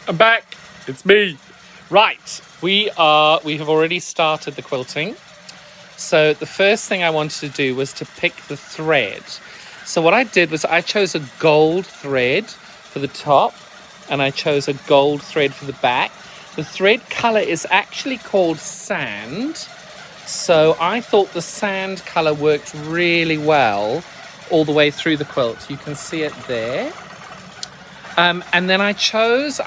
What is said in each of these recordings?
I'm back. It's me. Right. We have already started the quilting. So the first thing I wanted to do was to pick the thread. So what I did was I chose a gold thread for the top and I chose a gold thread for the back. The thread color is actually called sand. So I thought the sand color worked really well all the way through the quilt. You can see it there. And then I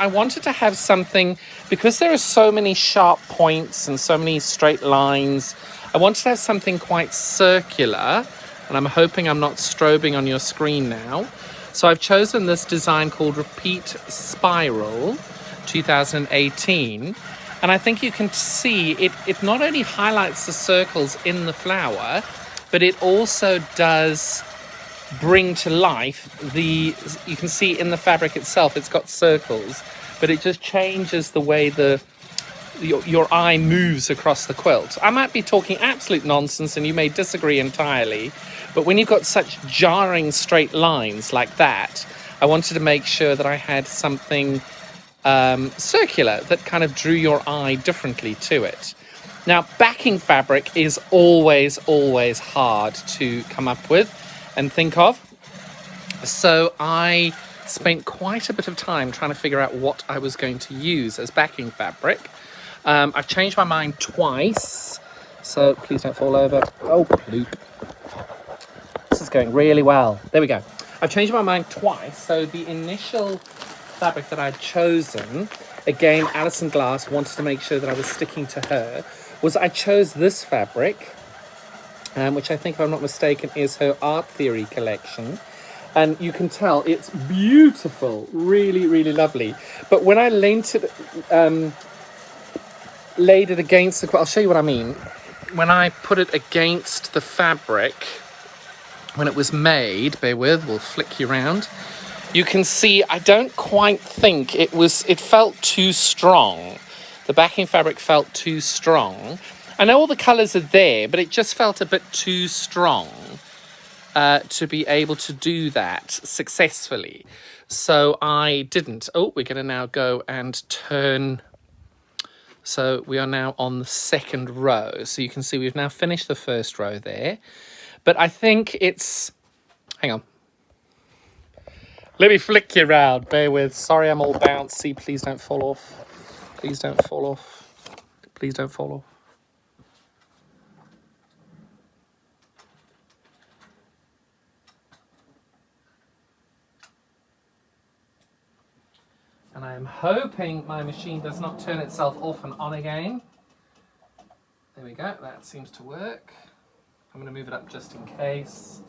wanted to have something, because there are so many sharp points and so many straight lines, I wanted to have something quite circular, and I'm hoping I'm not strobing on your screen now. So I've chosen this design called Repeat Spiral 2018, and I think you can see it not only highlights the circles in the flower, but it also does bring to life you can see in the fabric itself it's got circles, but it just changes the way your eye moves across the quilt. I might be talking absolute nonsense and you may disagree entirely, but when you've got such jarring straight lines like that, I wanted to make sure that I had something circular that kind of drew your eye differently to it. Now, backing fabric is always hard to come up with and think of. So I spent quite a bit of time trying to figure out what I was going to use as backing fabric. I've changed my mind twice, so please don't fall over. Oh, bloop. This is going really well. There we go. I've changed my mind twice. So the initial fabric that I'd chosen, again, Alison Glass wanted to make sure that I was sticking to her, was I chose this fabric, which I think, if I'm not mistaken, is her Art Theory collection. And you can tell it's beautiful, really lovely. But when I laid it against the quilt, I'll show you what I mean. When I put it against the fabric, when it was made, bear with, we'll flick you around. You can see, I don't quite think it felt too strong. The backing fabric felt too strong. I know all the colors are there, but it just felt a bit too strong to be able to do that successfully. So I didn't. Oh, we're going to now go and turn. So we are now on the second row. So you can see we've now finished the first row there. But I think it's... Hang on. Let me flick you around. Bear with. Sorry, I'm all bouncy. Please don't fall off. Please don't fall off. Please don't fall off. And I am hoping my machine does not turn itself off and on again. There we go, that seems to work. I'm going to move it up just in case.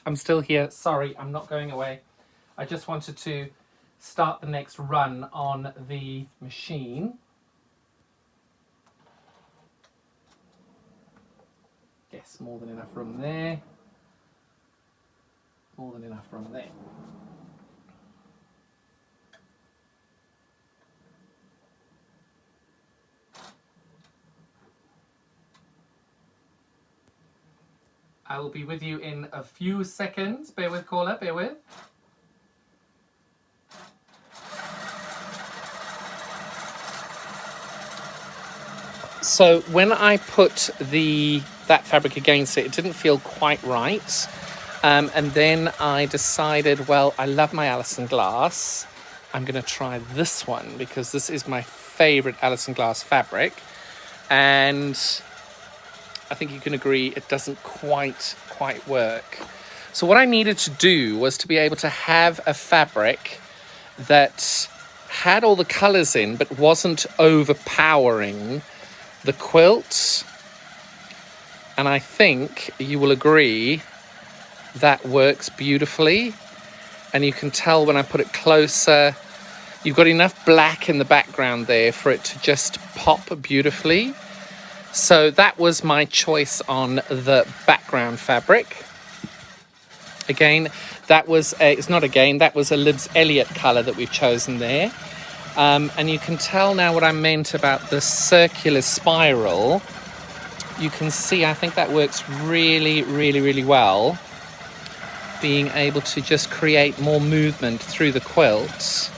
I'm still here, sorry, I'm not going away. I just wanted to start the next run on the machine. Yes, more than enough room there. More than enough room there. I will be with you in a few seconds. Bear with, caller, bear with. So when I put that fabric against it, it didn't feel quite right. And then I decided, well, I love my Alison Glass. I'm going to try this one because this is my favorite Alison Glass fabric. And I think you can agree it doesn't quite work. So what I needed to do was to be able to have a fabric that had all the colors in, but wasn't overpowering the quilt. And I think you will agree that works beautifully. And you can tell when I put it closer, you've got enough black in the background there for it to just pop beautifully. So that was my choice on the background fabric. Again, that was that was a Libs Elliott colour that we've chosen there. And you can tell now what I meant about the circular spiral. You can see, I think that works really, really, really well. Being able to just create more movement through the quilt.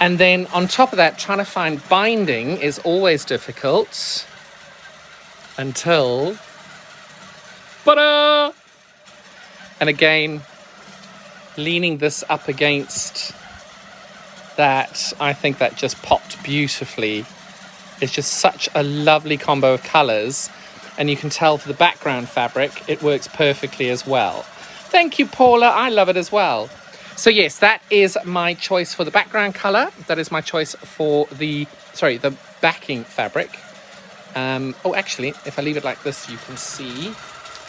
And then on top of that, trying to find binding is always difficult until, ta-da! And again, leaning this up against that, I think that just popped beautifully. It's just such a lovely combo of colours. And you can tell for the background fabric, it works perfectly as well. Thank you, Paula. I love it as well. So yes, that is my choice for the background colour. That is my choice for the backing fabric. Oh, actually, if I leave it like this, you can see.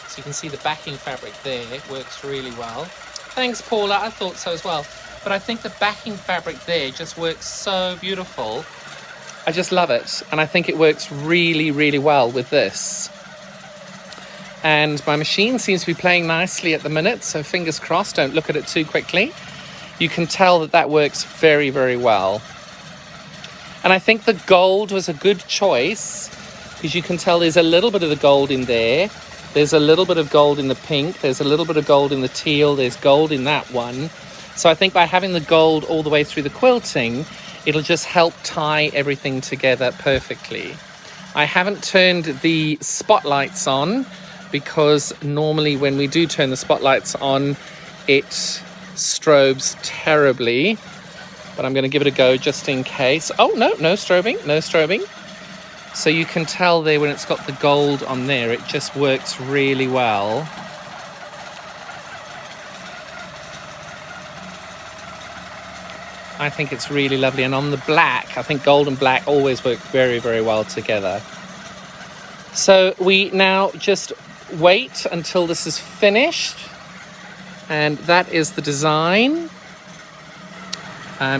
So you can see the backing fabric there. It works really well. Thanks, Paula. I thought so as well. But I think the backing fabric there just works so beautiful. I just love it. And I think it works really, really well with this. And my machine seems to be playing nicely at the minute, so fingers crossed, don't look at it too quickly. You can tell that that works very, very well. And I think the gold was a good choice, because you can tell there's a little bit of the gold in there. There's a little bit of gold in the pink. There's a little bit of gold in the teal. There's gold in that one. So I think by having the gold all the way through the quilting, it'll just help tie everything together perfectly. I haven't turned the spotlights on, because normally when we do turn the spotlights on, it strobes terribly. But I'm going to give it a go just in case. Oh, no strobing, no strobing. So you can tell there when it's got the gold on there, it just works really well. I think it's really lovely. And on the black, I think gold and black always work very, very well together. So we now just wait until this is finished, and that is the design.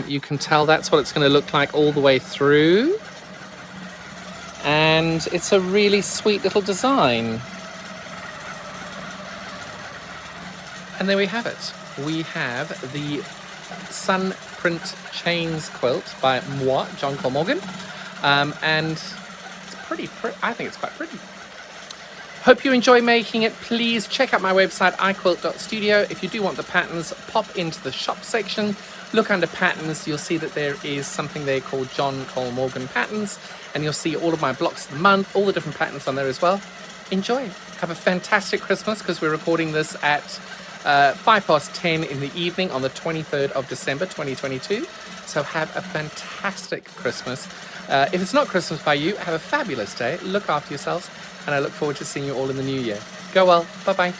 You can tell that's what it's going to look like all the way through, and it's a really sweet little design. And there we have it. We have the Sun Print Chains quilt by moi, John Cole Morgan, and it's pretty. I think it's quite pretty. Hope you enjoy making it. Please check out my website, iquilt.studio. If you do want the patterns, pop into the shop section. Look under patterns. You'll see that there is something there called John Cole Morgan patterns. And you'll see all of my blocks of the month, all the different patterns on there as well. Enjoy. Have a fantastic Christmas, because we're recording this at 10:05 in the evening on the 23rd of December, 2022. So have a fantastic Christmas. If it's not Christmas by you, have a fabulous day. Look after yourselves. And I look forward to seeing you all in the new year. Go well. Bye-bye.